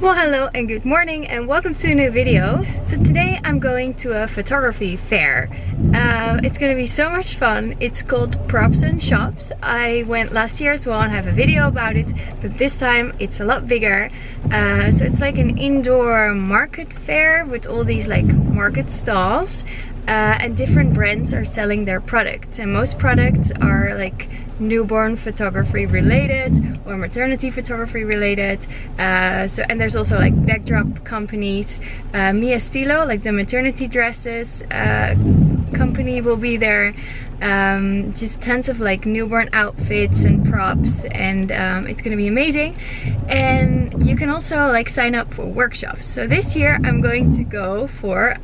Well, hello and good morning and welcome to a new video. So today I'm going to a photography fair. It's gonna be so much fun. It's called Props and Shops. I went last year as well and have a video about it, but this time it's a lot bigger. So it's like an indoor market fair with all these like market stalls. And different brands are selling their products, and most products are like newborn photography related or maternity photography related. And there's also like backdrop companies. Mia Stilo, like the maternity dresses company, will be there. Just tons of like newborn outfits and props, and it's gonna be amazing. And you can also like sign up for workshops. So this year I'm going to go for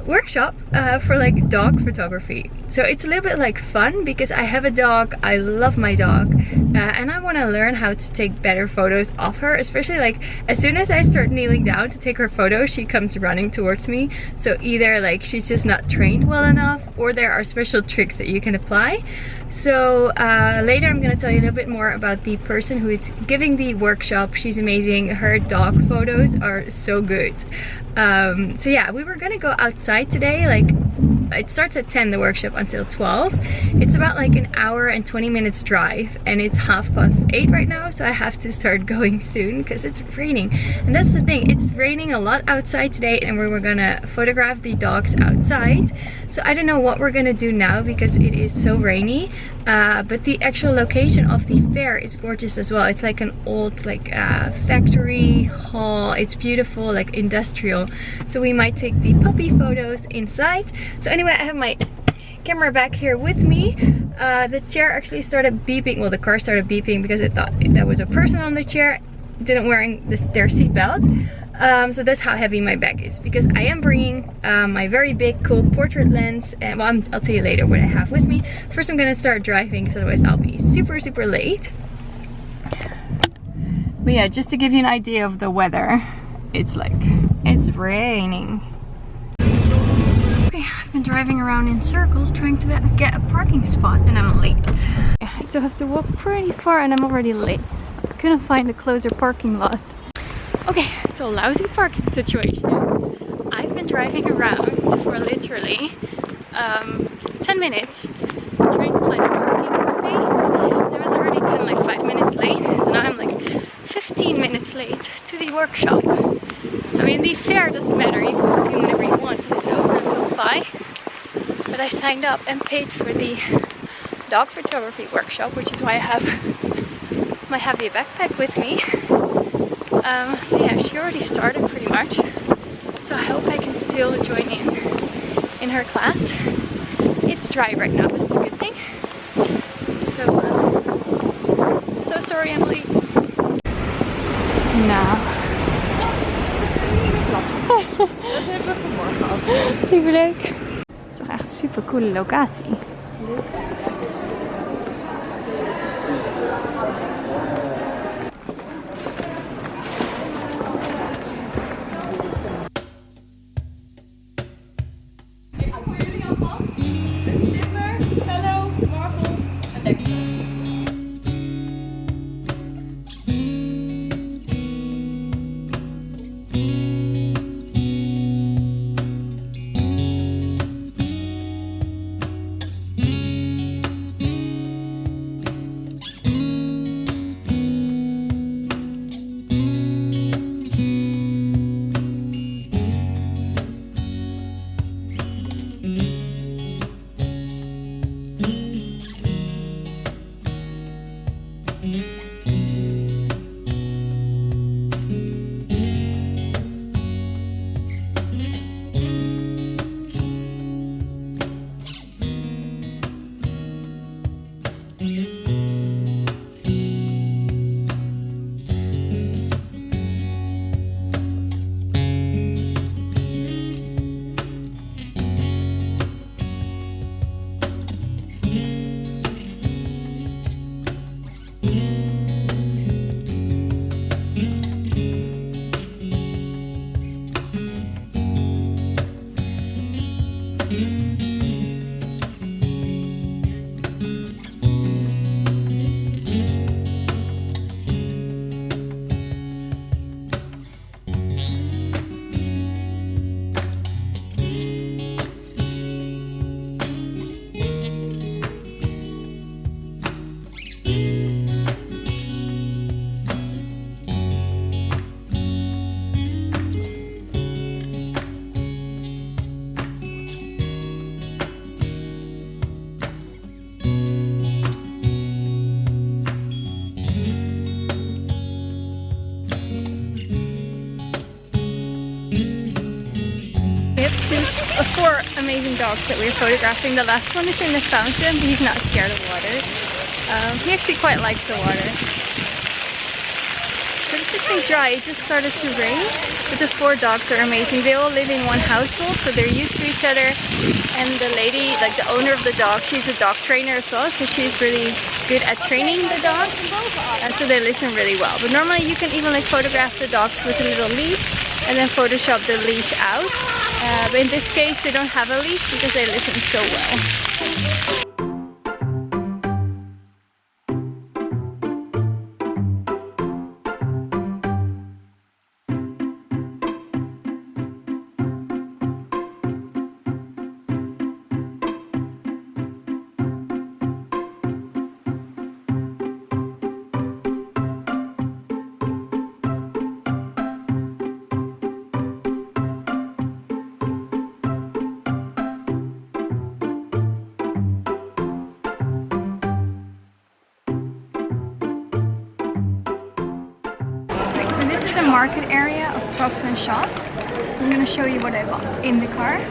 workshop for like dog photography. So it's a little bit like fun because I have a dog, I love my dog, and I want to learn how to take better photos of her, especially like as soon as I start kneeling down to take her photo, she comes running towards me. So either like she's just not trained well enough, or there are special tricks that you can apply. So later I'm going to tell you a little bit more about the person who is giving the workshop. She's amazing. Her dog photos are so good. So yeah, we were gonna go outside today. Like it starts at 10, the workshop, until 12. It's about like an hour and 20 minutes drive, and it's 8:30 right now, so I have to start going soon because it's raining. And that's the thing, it's raining a lot outside today, and we were gonna photograph the dogs outside. So I don't know what we're gonna do now because it is so rainy, but the actual location of the fair is gorgeous as well. It's like an old like factory hall. It's beautiful, like industrial. So we might take the puppy photos inside. So anyway, I have my camera back here with me. The chair actually started beeping. Well, the car started beeping because it thought there was a person on the chair, didn't wearing their seatbelt. So that's how heavy my bag is, because I am bringing my very big cool portrait lens, and well, I'll tell you later what I have with me. First I'm gonna start driving because otherwise I'll be super late. But yeah, just to give you an idea of the weather, it's raining. Okay, I've been driving around in circles trying to get a parking spot, and I'm late. I still have to walk pretty far and I'm already late. Couldn't find a closer parking lot. Okay, so lousy parking situation. I've been driving around for literally 10 minutes trying to find a parking space. I was already kind of like 5 minutes late, so now I'm like 15 minutes late to the workshop. I mean, the fair doesn't matter, you can park in whenever you want, and it's open until 5. But I signed up and paid for the dog photography workshop, which is why I have my heavy backpack with me. So yeah, she already started pretty much, so I hope I can still join in her class. It's dry right now, but it's a good thing. So sorry I'm late. Nou. Dat hebben we vanmorgen al. Superleuk. Het is toch echt een super coole locatie. 4 amazing dogs that we're photographing. The last one is in the fountain, but he's not scared of water. He actually quite likes the water. But it's actually dry. It just started to rain. But the 4 dogs are amazing. They all live in one household, so they're used to each other. And the lady, like the owner of the dog, she's a dog trainer as well, so she's really good at training the dogs. And so they listen really well. But normally you can even like photograph the dogs with a little leash and then Photoshop the leash out. But in this case they don't have a leash because they listen so well. Market area of props and shops. I'm going to show you what I bought in the car.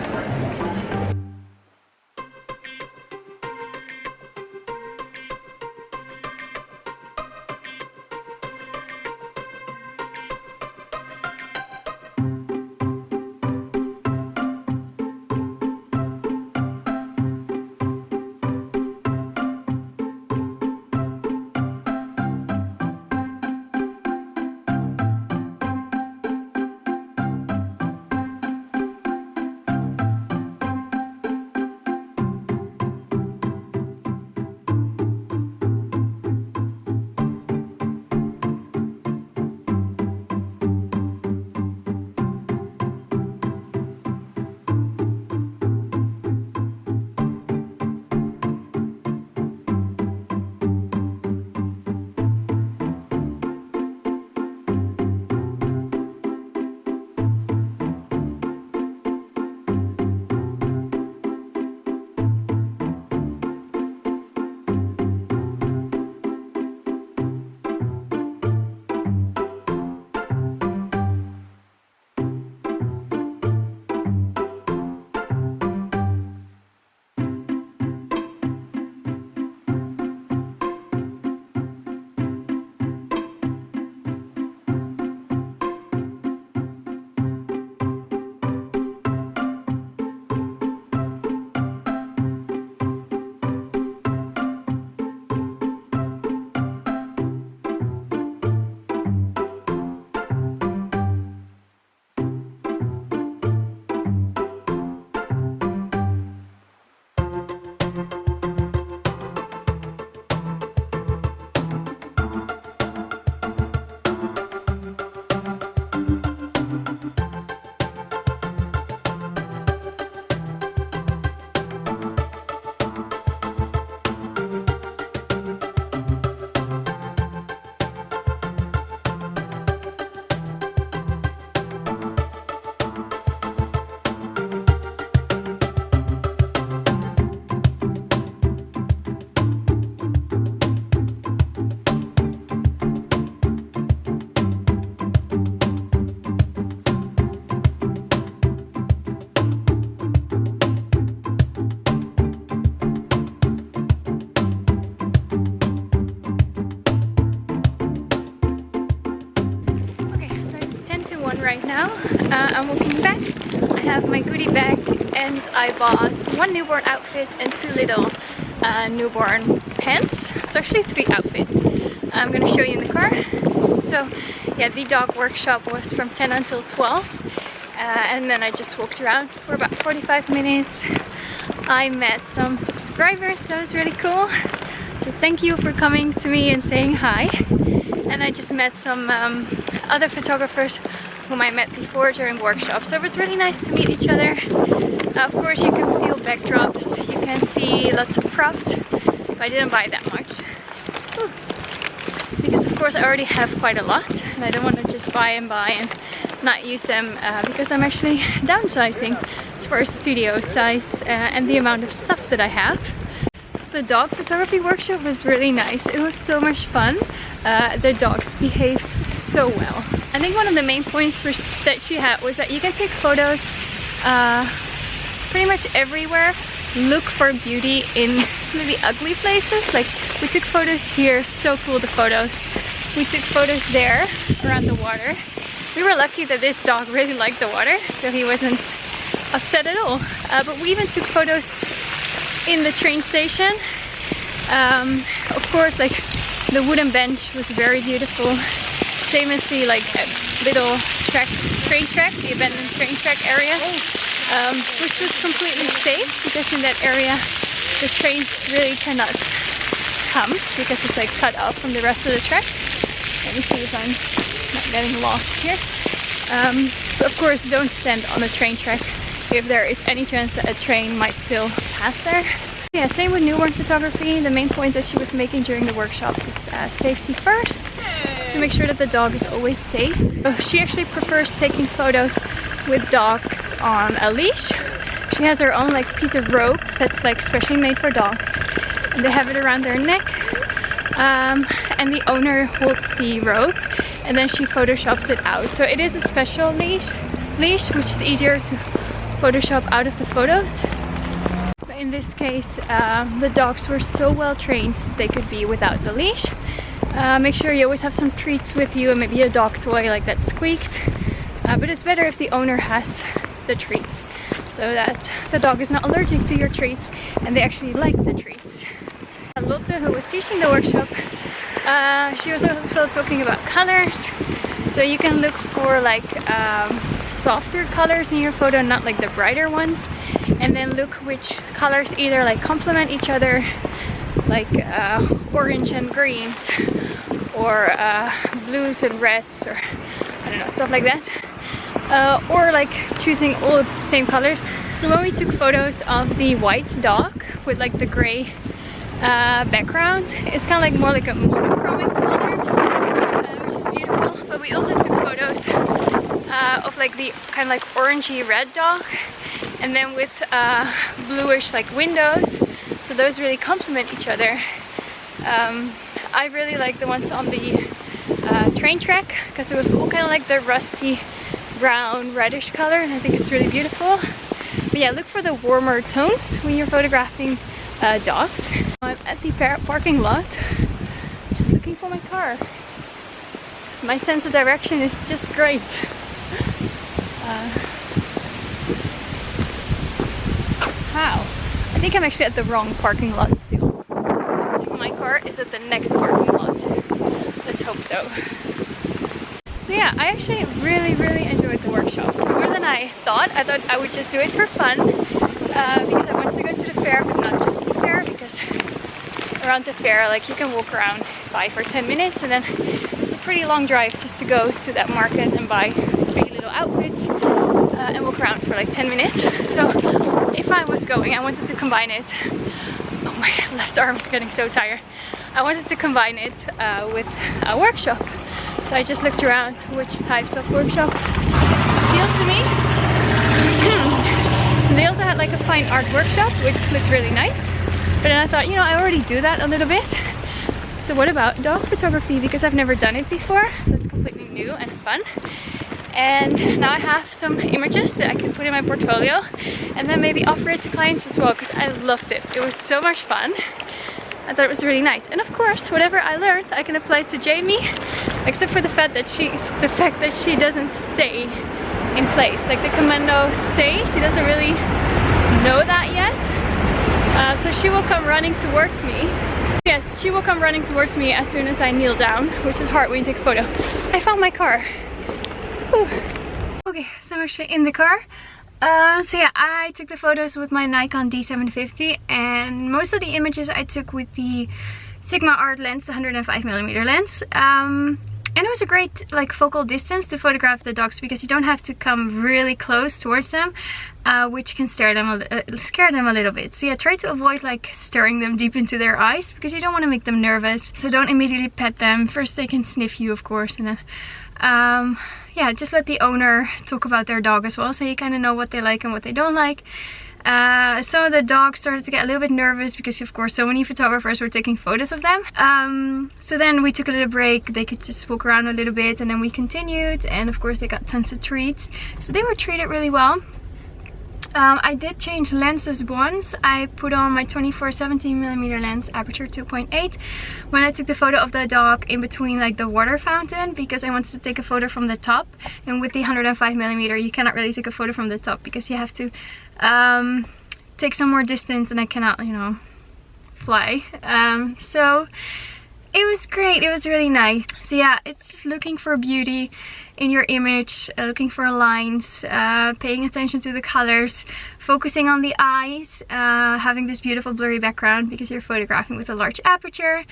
Right now I'm walking back. I have my goodie bag and I bought 1 newborn outfit and 2 little newborn pants. So actually 3 outfits. I'm gonna show you in the car. So yeah, the dog workshop was from 10 until 12 and then I just walked around for about 45 minutes. I met some subscribers, so that was really cool. So thank you for coming to me and saying hi. And I just met some other photographers whom I met before during workshops, so it was really nice to meet each other. Of course you can feel backdrops, you can see lots of props, but I didn't buy that much. Because of course I already have quite a lot and I don't want to just buy and not use them because I'm actually downsizing as far as studio size and the amount of stuff that I have. So the dog photography workshop was really nice. It was so much fun. The dogs behaved so well. I think one of the main points that she had was that you can take photos pretty much everywhere look for beauty in really ugly places. Like we took photos here, so cool the photos. We took photos there around the water. We were lucky that this dog really liked the water, so he wasn't upset at all. But we even took photos in the train station. Of course, like the wooden bench was very beautiful. Same as the like little train track, the abandoned train track area, which was completely safe because in that area the trains really cannot come because it's like cut off from the rest of the track. Let me see if I'm not getting lost here. But of course, don't stand on the train track if there is any chance that a train might still pass there. Yeah, same with newborn photography. The main point that she was making during the workshop is safety first. To make sure that the dog is always safe. She actually prefers taking photos with dogs on a leash. She has her own like piece of rope that's like specially made for dogs. And they have it around their neck. And the owner holds the rope and then she photoshops it out. So it is a special leash which is easier to Photoshop out of the photos. But in this case, the dogs were so well trained that they could be without the leash. Make sure you always have some treats with you and maybe a dog toy like that squeaks. But it's better if the owner has the treats so that the dog is not allergic to your treats and they actually like the treats. Lotte, who was teaching the workshop, she was also talking about colors. So you can look for like softer colors in your photo, not like the brighter ones, and then look which colors either like complement each other, like orange and greens, or blues and reds, or I don't know, stuff like that, or like choosing all the same colors. So when we took photos of the white dog with like the gray background, it's kind of like more like a monochromatic colors, which is beautiful. But we also took photos of like the kind of like orangey red dog, and then with bluish like windows, so those really complement each other. I really like the ones on the train track because it was all kind of like the rusty brown reddish color, and I think it's really beautiful. But yeah, look for the warmer tones when you're photographing dogs. I'm at the parking lot just looking for my car. My sense of direction is just great. Wow, I think I'm actually at the wrong parking lot still. My car is at the next parking lot. Let's hope so. So yeah, I actually really enjoyed the workshop. More than I thought. I thought I would just do it for fun because I wanted to go to the fair, but not just the fair, because around the fair like you can walk around 5 or 10 minutes and then it's a pretty long drive just to go to that market and buy 3 little outfits and walk around for like 10 minutes. So if I was going, I wanted to combine it. Oh, my left arm is getting so tired. I wanted to combine it with a workshop. So I just looked around which types of workshops appealed to me. They also had like a fine art workshop, which looked really nice. But then I thought, you know, I already do that a little bit. So what about dog photography? Because I've never done it before, so it's completely new and fun. And now I have some images that I can put in my portfolio and then maybe offer it to clients as well, because I loved it. It was so much fun. I thought it was really nice. And of course, whatever I learned, I can apply to Jamie, except for the fact that she doesn't stay in place. Like the commando stay, she doesn't really know that yet. So she will come running towards me. Yes, she will come running towards me as soon as I kneel down, which is hard when you take a photo. I found my car. Whew. Okay, so I'm actually in the car. So yeah, I took the photos with my Nikon D750, and most of the images I took with the Sigma Art lens, the 105mm lens. And it was a great like focal distance to photograph the dogs because you don't have to come really close towards them, which can scare them a little bit. So yeah, try to avoid like staring them deep into their eyes because you don't want to make them nervous. So don't immediately pet them. First they can sniff you, of course, and then yeah, just let the owner talk about their dog as well, so you kind of know what they like and what they don't like. Some of the dogs started to get a little bit nervous because of course so many photographers were taking photos of them. So then we took a little break, they could just walk around a little bit, and then we continued, and of course they got tons of treats. So they were treated really well. I did change lenses once. I put on my 24-17mm lens, aperture 2.8, when I took the photo of the dog in between like the water fountain, because I wanted to take a photo from the top. And with the 105mm you cannot really take a photo from the top because you have to take some more distance, and I cannot, you know, fly. So it was great, it was really nice. So yeah, it's just looking for beauty in your image, looking for lines, paying attention to the colors, focusing on the eyes, having this beautiful blurry background because you're photographing with a large aperture.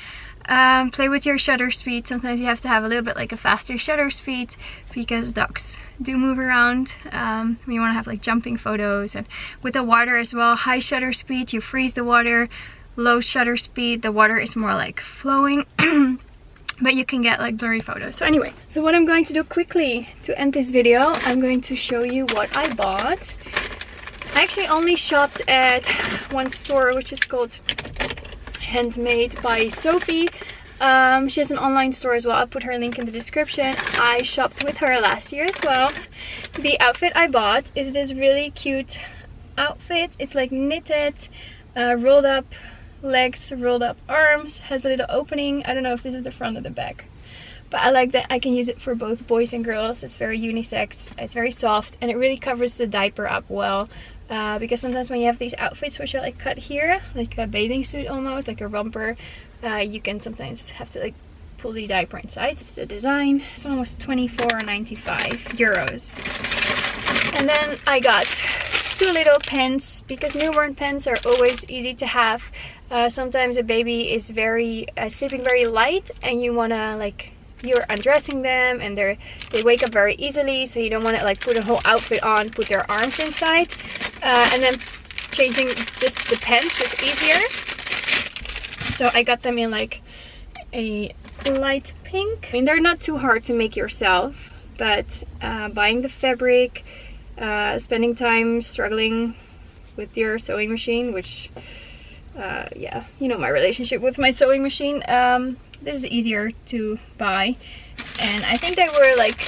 Play with your shutter speed. Sometimes you have to have a little bit like a faster shutter speed because dogs do move around. When you want to have like jumping photos, and with the water as well, high shutter speed, you freeze the water. Low shutter speed, the water is more like flowing. But you can get like blurry photos. So anyway, so what I'm going to do quickly to end this video, I'm going to show you what I bought. I actually only shopped at one store, which is called Handmade by Sophie. She has an online store as well. I'll put her link in the description. I shopped with her last year as well. The outfit I bought is this really cute outfit. It's like knitted, rolled up legs, rolled up arms, has a little opening. I don't know if this is the front or the back, but I like that I can use it for both boys and girls. It's very unisex, it's very soft, and it really covers the diaper up well, because sometimes when you have these outfits which are like cut here, like a bathing suit almost, like a romper, you can sometimes have to like pull the diaper inside. It's the design. This one was 24.95 euros. And then I got two little pens, because newborn pens are always easy to have. Sometimes a baby is very sleeping very light, and you wanna like, you're undressing them and they wake up very easily, so you don't want to like put a whole outfit on, put their arms inside, and then changing just the pens is easier. So I got them in like a light pink. I mean, they're not too hard to make yourself, but buying the fabric, spending time struggling with your sewing machine, which yeah, you know my relationship with my sewing machine, this is easier to buy, and I think they were like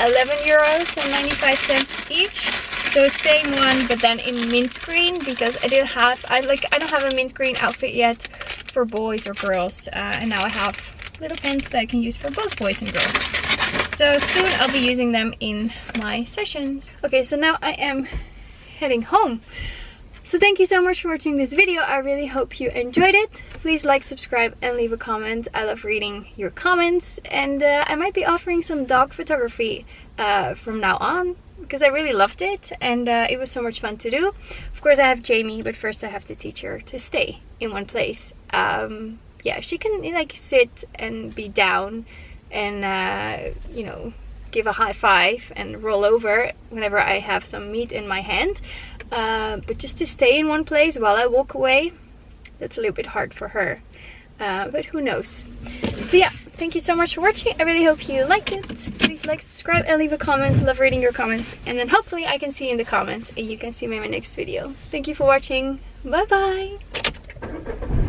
11 euros and 95 cents each. So same one, but then in mint green, because I don't have a mint green outfit yet for boys or girls, and now I have little pens that I can use for both boys and girls. So soon I'll be using them in my sessions. Okay, so now I am heading home. So thank you so much for watching this video. I really hope you enjoyed it. Please like, subscribe, and leave a comment. I love reading your comments, and I might be offering some dog photography from now on, because I really loved it, and it was so much fun to do. Of course I have Jamie, but first I have to teach her to stay in one place. Yeah, she can like sit and be down and you know, give a high five and roll over whenever I have some meat in my hand, but just to stay in one place while I walk away, that's a little bit hard for her, but who knows. So yeah, thank you so much for watching. I really hope you liked it. Please like, subscribe, and leave a comment. I love reading your comments, and then hopefully I can see you in the comments and you can see me in my next video. Thank you for watching. Bye bye.